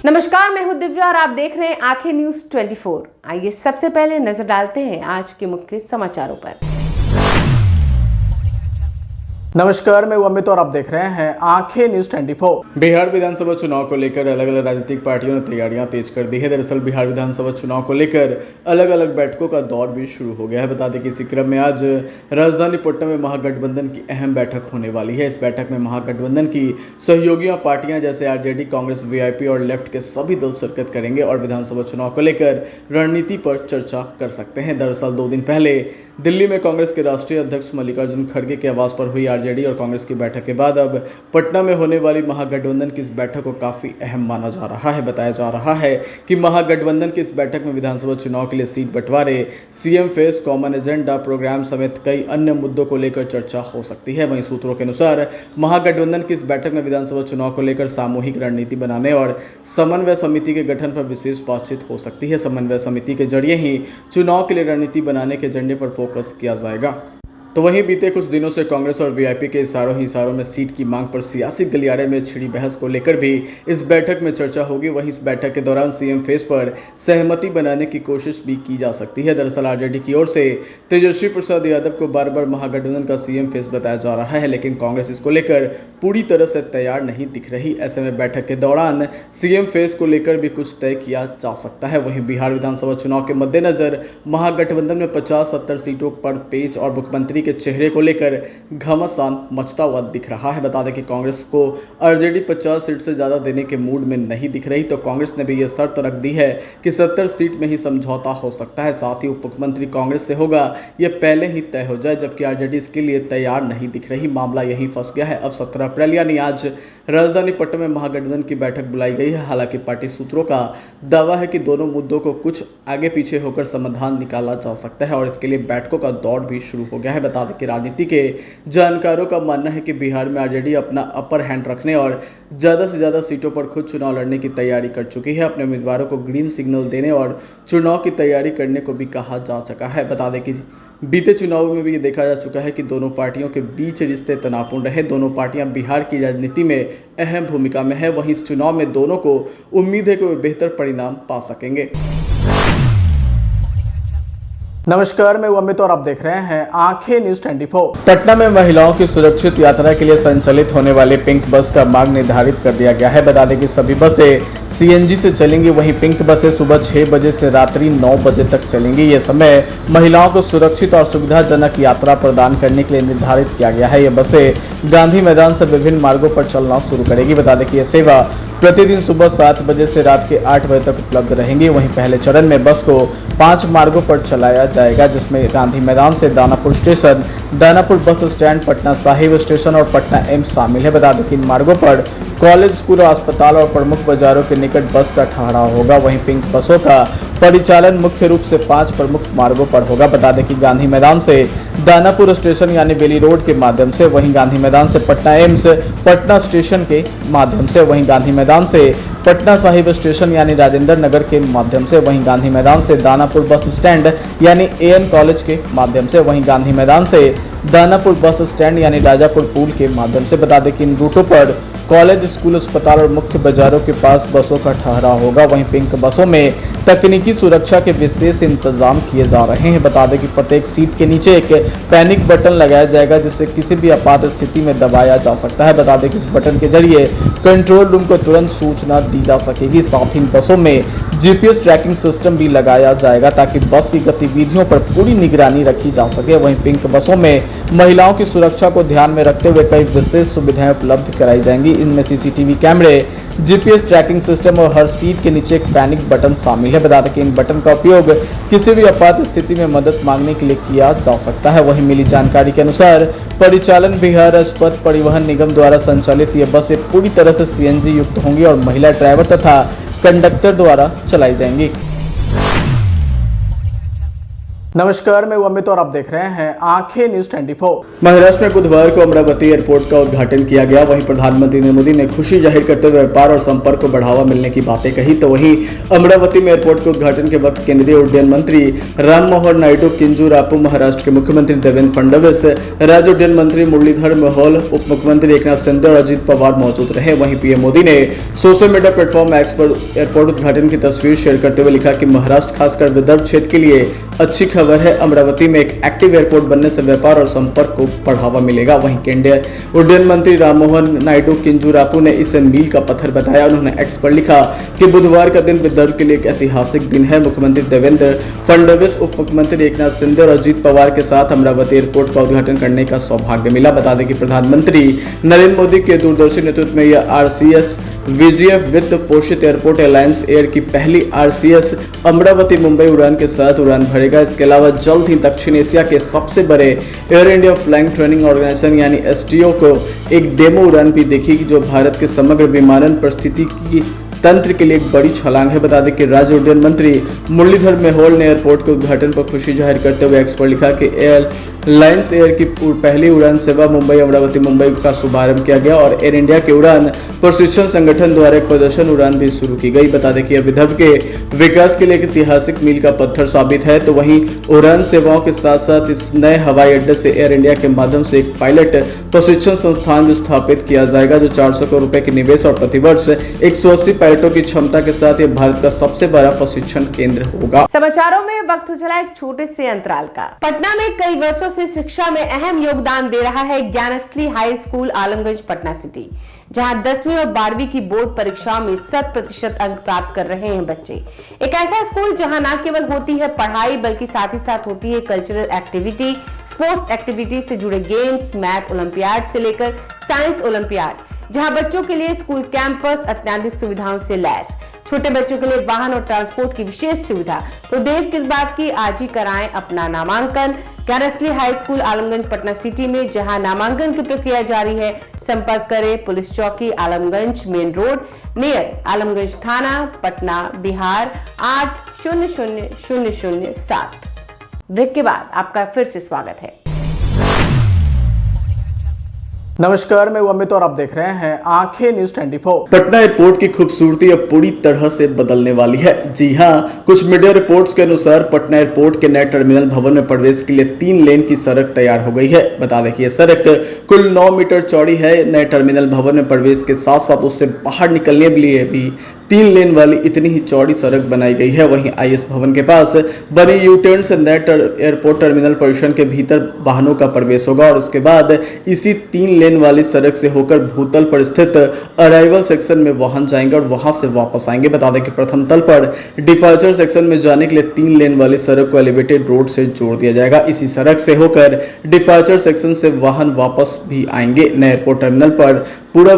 नमस्कार, मैं हूं दिव्या और आप देख रहे हैं आंखें न्यूज 24। आइए सबसे पहले नजर डालते हैं आज के मुख्य समाचारों पर। नमस्कार, मैं अमित और आप देख रहे हैं आंखें न्यूज 24। बिहार विधानसभा चुनाव को लेकर अलग अलग राजनीतिक पार्टियों ने तैयारियां तेज कर दी है। दरअसल बिहार विधानसभा चुनाव को लेकर अलग अलग बैठकों का दौर भी शुरू हो गया है। बता दें कि इसी क्रम में आज राजधानी पटना में महागठबंधन की अहम बैठक होने वाली है। इस बैठक में महागठबंधन की सहयोगी पार्टियां जैसे आरजेडी, कांग्रेस, वीआईपी और लेफ्ट के सभी दल शिरकत करेंगे और विधानसभा चुनाव को लेकर रणनीति पर चर्चा कर सकते हैं। दरअसल 2 दिन पहले दिल्ली में कांग्रेस के राष्ट्रीय अध्यक्ष मल्लिकार्जुन खड़गे के आवास पर हुई आरजेडी और कांग्रेस की बैठक के बाद अब पटना में होने वाली महागठबंधन की इस बैठक को काफी अहम माना जा रहा है। बताया जा रहा है कि महागठबंधन की इस बैठक में विधानसभा चुनाव के लिए सीट बंटवारे, CM face, common agenda programme समेत कई अन्य मुद्दों को लेकर चर्चा हो सकती है। वहीं सूत्रों के अनुसार महागठबंधन की इस बैठक में विधानसभा चुनाव को लेकर सामूहिक रणनीति बनाने और समन्वय समिति के गठन पर विशेष बातचीत हो सकती है। समन्वय समिति के जरिए ही चुनाव के लिए रणनीति बनाने के एजेंडे पर फोकस किया जाएगा। तो वहीं बीते कुछ दिनों से कांग्रेस और वीआईपी के इशारों में सीट की मांग पर सियासी गलियारे में छिड़ी बहस को लेकर भी इस बैठक में चर्चा होगी। वहीं इस बैठक के दौरान सीएम फेस पर सहमति बनाने की कोशिश भी की जा सकती है। दरअसल आरजेडी की ओर से तेजस्वी प्रसाद यादव को बार बार महागठबंधन का सीएम फेस बताया जा रहा है, लेकिन कांग्रेस इसको लेकर पूरी तरह से तैयार नहीं दिख रही। ऐसे में बैठक के दौरान सीएम फेस को लेकर भी कुछ तय किया जा सकता है। वहीं बिहार विधानसभा चुनाव के मद्देनजर महागठबंधन में 50-70 सीटों पर पेच और मुख्यमंत्री के चेहरे को लेकर घमासान मचता हुआ दिख रहा है। बता दें कि कांग्रेस को आरजेडी 50 सीट से ज़्यादा देने के मूड में नहीं दिख रही, तो कांग्रेस ने भी यह शर्त रख दी है कि 70 सीट में ही समझौता हो सकता है। साथ ही उप मुख्यमंत्री कांग्रेस से होगा यह पहले ही तय हो जाए, जबकि आरजेडी इसके लिए तैयार नहीं दिख रही। मामला यहीं फंस गया है। अब 17 अप्रैल यानी आज राजधानी पटना में महागठबंधन की बैठक बुलाई गई है। हालांकि पार्टी सूत्रों का दावा है कि दोनों मुद्दों को कुछ आगे पीछे होकर समाधान निकाला जा सकता है और इसके लिए बैठकों का दौर भी शुरू हो गया है। बता दें कि राजनीति के जानकारों का मानना है कि बिहार में आरजेडी अपना अपर हैंड रखने और ज़्यादा से ज़्यादा सीटों पर खुद चुनाव लड़ने की तैयारी कर चुकी है। अपने उम्मीदवारों को ग्रीन सिग्नल देने और चुनाव की तैयारी करने को भी कहा जा चुका है। बता दें कि बीते चुनावों में भी ये देखा जा चुका है कि दोनों पार्टियों के बीच रिश्ते तनावपूर्ण रहे। दोनों पार्टियां बिहार की राजनीति में अहम भूमिका में है। वहीं इस चुनाव में दोनों को उम्मीद है कि वे बेहतर परिणाम पा सकेंगे। नमस्कार, मैं अमित और आप देख रहे हैं आंखें न्यूज 24। पटना में महिलाओं की सुरक्षित यात्रा के लिए संचालित होने वाले पिंक बस का मार्ग निर्धारित कर दिया गया है। बता दें कि सभी बसें सीएनजी से चलेंगी। वहीं पिंक बसें सुबह 6 बजे से रात्रि 9 बजे तक चलेंगी। ये समय महिलाओं को सुरक्षित और सुविधाजनक यात्रा प्रदान करने के लिए निर्धारित किया गया है। ये बसें गांधी मैदान से विभिन्न मार्गों पर चलना शुरू करेगी। बता दें कि यह सेवा प्रतिदिन सुबह 7 बजे से रात के 8 बजे तक उपलब्ध रहेंगी। वहीं पहले चरण में बस को 5 मार्गों पर चलाया जाएगा, जिसमें गांधी मैदान से Danapur station, Danapur bus stand, Patna Sahib station और पटना एम्स शामिल है। बता दें कि इन मार्गों पर कॉलेज, स्कूल, अस्पताल और प्रमुख बाजारों के निकट बस का ठहराव होगा। वहीं पिंक बसों का परिचालन मुख्य रूप से 5 प्रमुख मार्गों पर होगा। बता दें कि गांधी मैदान से दानापुर स्टेशन यानी बेली रोड के माध्यम से, वहीं गांधी मैदान से पटना एम्स पटना स्टेशन के माध्यम से, वहीं गांधी मैदान से पटना साहिब स्टेशन यानी राजेंद्र नगर के माध्यम से, वहीं गांधी मैदान से दानापुर बस स्टैंड यानी एएन कॉलेज के माध्यम से, वहीं गांधी मैदान से दानापुर बस स्टैंड यानी राजापुर पुल के माध्यम से। बता दें कि इन रूटों पर कॉलेज, स्कूल, अस्पताल और मुख्य बाजारों के पास बसों का ठहराव होगा। वहीं पिंक बसों में तकनीकी सुरक्षा के विशेष इंतजाम किए जा रहे हैं। बता दें कि प्रत्येक सीट के नीचे एक पैनिक बटन लगाया जाएगा, जिससे किसी भी आपात स्थिति में दबाया जा सकता है। बता दें कि इस बटन के जरिए कंट्रोल रूम को तुरंत सूचना दी जा सकेगी। साथ ही इन बसों में जीपीएस ट्रैकिंग सिस्टम भी लगाया जाएगा, ताकि बस की गतिविधियों पर पूरी निगरानी रखी जा सके। वहीं पिंक बसों में महिलाओं की सुरक्षा को ध्यान में रखते हुए कई विशेष सुविधाएं उपलब्ध कराई जाएंगी। इनमें सीसीटीवी कैमरे, जीपीएस ट्रैकिंग सिस्टम और हर सीट के नीचे एक पैनिक बटन शामिल है। बता दें कि इन बटन का उपयोग किसी भी आपात स्थिति में मदद मांगने के लिए किया जा सकता है। वहीं मिली जानकारी के अनुसार परिचालन बिहार राजपथ परिवहन निगम द्वारा संचालित ये बसें पूरी तरह से सीएनजी युक्त होंगी और महिला ड्राइवर तथा कंडक्टर द्वारा चलाई जाएंगी। नमस्कार, मैं अमित और आप देख रहे हैं आंखें न्यूज 24। महाराष्ट्र में बुधवार को अमरावती एयरपोर्ट का उद्घाटन किया गया। वहीं प्रधानमंत्री नरेंद्र मोदी ने खुशी जाहिर करते हुए व्यापार और संपर्क को बढ़ावा मिलने की बातें कही। तो वहीं अमरावती में एयरपोर्ट के उद्घाटन के वक्त केंद्रीय उड्डयन मंत्री राममोहन नायडू, किंजरापू, महाराष्ट्र के मुख्यमंत्री देवेंद्र फडणवीस, राज्य उड्डयन मंत्री मुरलीधर मोहोल, उप मुख्यमंत्री एकनाथ शिंदे और अजित पवार मौजूद रहे। वहीं पीएम मोदी ने सोशल मीडिया प्लेटफॉर्म एक्स पर एयरपोर्ट उद्घाटन की तस्वीर शेयर करते हुए लिखा कि महाराष्ट्र खासकर विदर्भ क्षेत्र के लिए अच्छी खबर है। अमरावती में एक एक्टिव एयरपोर्ट बनने से व्यापार और संपर्क को बढ़ावा मिलेगा। वहीं केंद्रीय उड्डयन मंत्री राममोहन नायडू, किंजरापू ने इसे मील का पत्थर बताया। उन्होंने एक्स पर लिखा कि बुधवार का दिन विदर्भ के लिए एक ऐतिहासिक दिन है। मुख्यमंत्री देवेंद्र फडणवीस, उप मुख्यमंत्री एकनाथ शिंदे और अजित पवार के साथ अमरावती एयरपोर्ट का उद्घाटन करने का सौभाग्य मिला। बता दें कि प्रधानमंत्री नरेंद्र मोदी के दूरदर्शी नेतृत्व में यह आरसीएस VGF वित्त पोषित एयरपोर्ट एलायंस एयर की पहली RCS अमरावती मुंबई उड़ान के साथ उड़ान भरेगा। इसके अलावा जल्द ही दक्षिण एशिया के सबसे बड़े Air India flying training organisation यानी STO को एक डेमो उड़ान भी देखेगी, जो भारत के समग्र विमानन परिस्थितिकी तंत्र के लिए एक बड़ी छलांग है। बता दें कि राज्य उड्डयन मंत्री मुरलीधर मोहोल ने एयरपोर्ट के उद्घाटन पर खुशी जाहिर करते हुए एक्स पर लिखा कि एयरलाइंस एयर की पहली उड़ान सेवा मुंबई अमरावती मुंबई का शुभारंभ किया गया और एयर इंडिया के उड़ान प्रशिक्षण संगठन द्वारा एक प्रदर्शन उड़ान भी शुरू की गई। बता दें कि यह विदर्भ के विकास के लिए एक ऐतिहासिक मील का पत्थर साबित है। तो वहीं उड़ान सेवाओं के साथ साथ इस नए हवाई अड्डे से एयर इंडिया के माध्यम से एक पायलट प्रशिक्षण संस्थान भी स्थापित किया जाएगा, जो 400 करोड़ रुपए के निवेश और प्रतिवर्ष 180 पायलटों की क्षमता के साथ यह भारत का सबसे बड़ा प्रशिक्षण केंद्र होगा। समाचारों में वक्त हो चला एक छोटे से अंतराल का। पटना में कई वर्षों से शिक्षा में अहम योगदान दे रहा है Gyansthali high school Alamganj Patna city, जहां 10वीं और 12वीं की बोर्ड परीक्षाओं में 100% अंक प्राप्त कर रहे हैं बच्चे। एक ऐसा स्कूल जहां न केवल होती है पढ़ाई, बल्कि साथ ही साथ होती है कल्चरल एक्टिविटी, स्पोर्ट्स एक्टिविटी से जुड़े गेम्स, मैथ ओलंपियाड से लेकर साइंस ओलंपियाड, जहां बच्चों के लिए स्कूल कैंपस अत्याधुनिक सुविधाओं से लैस, छोटे बच्चों के लिए वाहन और ट्रांसपोर्ट की विशेष सुविधा। तो देर किस बात की, आज ही कराएं अपना नामांकन Gyansthali high school Alamganj Patna city में, जहां नामांकन की प्रक्रिया जारी है। संपर्क करें पुलिस चौकी Alamganj main road near Alamganj थाना पटना बिहार 800007। ब्रेक के बाद आपका फिर से स्वागत है। नमस्कार, मैं अमित और आप देख रहे हैं आंखें न्यूज 24। पटना एयरपोर्ट की खूबसूरती अब पूरी तरह से बदलने वाली है। जी हां, कुछ मीडिया रिपोर्ट्स के अनुसार पटना एयरपोर्ट के नए टर्मिनल भवन में प्रवेश के लिए 3 लेन की सड़क तैयार हो गई है। बता दें कि यह सड़क कुल 9 मीटर चौड़ी है। नए टर्मिनल भवन में प्रवेश के साथ साथ उससे बाहर निकलने के लिए भी 3 लेन वाली इतनी ही चौड़ी सड़क बनाई गई है। वहीं IS भवन के पास बनी U-टर्न से नए एयरपोर्ट टर्मिनल परिसर के भीतर वाहनों का प्रवेश होगा और उसके बाद इसी 3 लेन वाली सड़क से होकर भूतल पर स्थित अराइवल सेक्शन में वाहन जाएंगे और वहां से वापस आएंगे। बता दें कि प्रथम तल पर डिपार्चर सेक्शन में जाने के लिए 3 लेन वाली सड़क को एलिवेटेड रोड से जोड़ दिया जाएगा। इसी सड़क से होकर डिपार्चर सेक्शन से वाहन वापस भी आएंगे। नए एयरपोर्ट टर्मिनल पर पूरा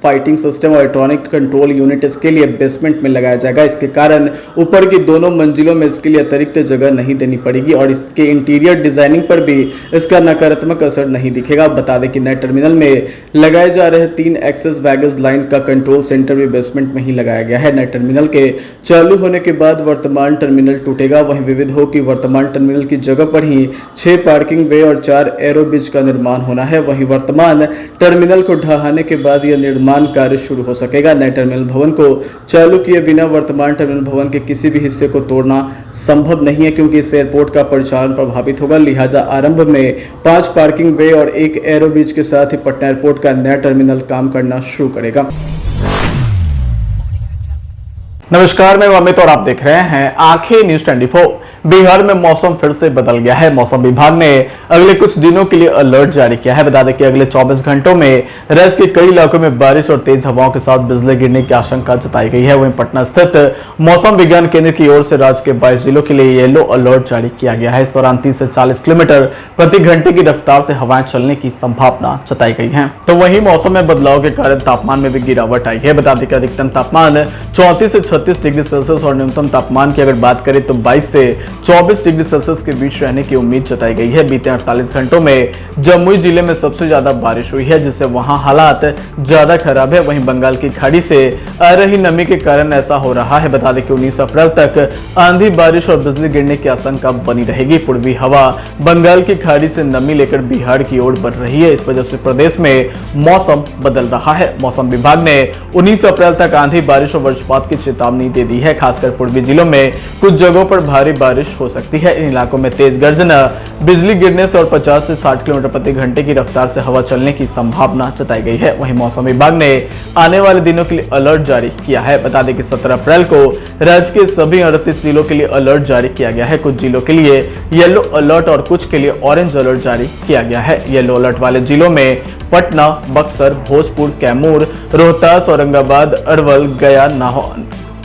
फाइटिंग सिस्टम और इलेक्ट्रॉनिक कंट्रोल यूनिट इसके लिए बेसमेंट में लगाया जाएगा। इसके कारण ऊपर की दोनों मंजिलों में इसके लिए अतिरिक्त जगह नहीं देनी पड़ेगी और इसके इंटीरियर डिजाइनिंग पर भी इसका नकारात्मक असर नहीं दिखेगा। बता दें कि नए टर्मिनल में लगाए जा रहे 3 एक्सेस बैगेज लाइन का कंट्रोल सेंटर भी बेसमेंट में ही लगाया गया है। नए टर्मिनल के चालू होने के बाद वर्तमान टर्मिनल टूटेगा। वहीं विविध हो कि वर्तमान टर्मिनल की जगह पर ही 6 पार्किंग वे और 4 एरो ब्रिज का निर्माण होना है। वहीं वर्तमान टर्मिनल को ढहाने के बाद यह निर्माण कार्य शुरू हो सकेगा। नए टर्मिनल भवन को चालू किए बिना वर्तमान टर्मिनल भवन के किसी भी हिस्से को तोड़ना संभव नहीं है, क्योंकि इस एयरपोर्ट का परिचालन प्रभावित होगा। लिहाजा आरंभ में 5 पार्किंग वे और 1 एरो ब्रिज के साथ ही पटना एयरपोर्ट का नया टर्मिनल काम करना शुरू करेगा। नमस्कार, मैं अमित और आप देख रहे हैं आंखें न्यूज 24। बिहार में मौसम फिर से बदल गया है। मौसम विभाग ने अगले कुछ दिनों के लिए अलर्ट जारी किया है। बता दें कि अगले 24 घंटों में राज्य के कई इलाकों में बारिश और तेज हवाओं के साथ बिजली गिरने की आशंका जताई गई है। वहीं पटना स्थित मौसम विज्ञान केंद्र की ओर से राज्य के 22 जिलों के लिए येलो अलर्ट जारी किया गया है। इस दौरान 30 से 40 किलोमीटर प्रति घंटे की रफ्तार से हवाएं चलने की संभावना जताई गई है। तो वहीं मौसम में बदलाव के कारण तापमान में भी गिरावट आई है। बता दें कि अधिकतम तापमान 34 से 36 डिग्री सेल्सियस और न्यूनतम तापमान की अगर बात करें तो 22 से 24 डिग्री सेल्सियस के बीच रहने की उम्मीद जताई गई है। बीते 48 घंटों में जमुई जिले में सबसे ज्यादा बारिश हुई है, जिससे वहां हालात ज्यादा खराब है। वहीं बंगाल की खाड़ी से आ रही नमी के कारण ऐसा हो रहा है। बता दें कि 19 अप्रैल तक आंधी, बारिश और बिजली गिरने की आशंका बनी रहेगी। पूर्वी हवा बंगाल की खाड़ी से नमी लेकर बिहार की ओर बढ़ रही है। इस वजह से प्रदेश में मौसम बदल रहा है। मौसम विभाग ने 19 अप्रैल तक आंधी, बारिश और वज्रपात की चेतावनी दे दी है। खासकर पूर्वी जिलों में कुछ जगहों पर भारी बारिश हो सकती है। इन इलाकों में तेज गर्जना, बिजली गिरने से और 50 से 60 किलोमीटर प्रति घंटे की रफ्तार से हवा चलने की संभावना जताई गई है। वहीं मौसम विभाग ने आने वाले दिनों के लिए अलर्ट जारी किया है। बता दें कि 17 अप्रैल को राज्य के सभी 38 जिलों के लिए अलर्ट जारी किया गया है। कुछ जिलों के लिए येलो अलर्ट और कुछ के लिए ऑरेंज अलर्ट जारी किया गया है। येलो अलर्ट वाले जिलों में पटना, बक्सर, भोजपुर, कैमूर, रोहतास, औरंगाबाद, अरवल, गया,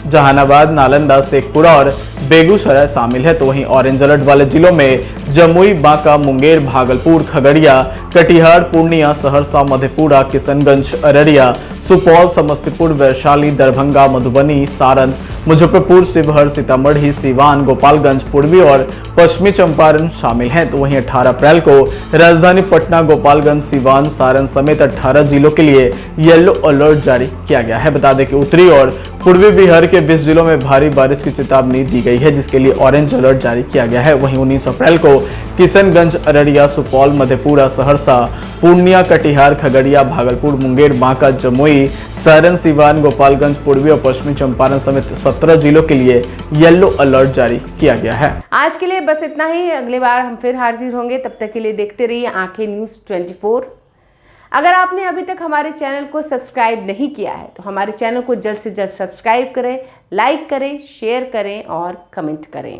जहानाबाद, नालंदा, शेखपुरा और बेगूसराय शामिल है। तो वहीं ऑरेंज अलर्ट वाले जिलों में जमुई, बांका, मुंगेर, भागलपुर, खगड़िया, कटिहार, पूर्णिया, सहरसा, मधेपुरा, किशनगंज, अररिया, सुपौल, समस्तीपुर, वैशाली, दरभंगा, मधुबनी, सारण, मुजफ्फरपुर, शिवहर, सीतामढ़ी, सीवान, गोपालगंज, पूर्वी और पश्चिमी चंपारण शामिल हैं। तो वहीं 18 अप्रैल को राजधानी पटना, गोपालगंज, सीवान, सारण समेत 18 जिलों के लिए येलो अलर्ट जारी किया गया है। बता दें कि उत्तरी और पूर्वी बिहार के 20 जिलों में भारी बारिश की चेतावनी दी गई है, जिसके लिए ऑरेंज अलर्ट जारी किया गया है। वहीं 19 अप्रैल को किशनगंज, अररिया, सुपौल, मधेपुरा, सहरसा, पूर्णिया, कटिहार, खगड़िया, भागलपुर, मुंगेर, बांका, जमुई, सारण, सीवान, गोपालगंज, पूर्वी और पश्चिमी चंपारण समेत 17 जिलों के लिए येलो अलर्ट जारी किया गया है। आज के लिए बस इतना ही। अगली बार हम फिर हाजिर होंगे। तब तक के लिए देखते रहिए आंखें न्यूज़ 24। अगर आपने अभी तक हमारे चैनल को सब्सक्राइब नहीं किया है तो हमारे चैनल को जल्द से जल्द सब्सक्राइब करें, लाइक करें, शेयर करें और कमेंट करें।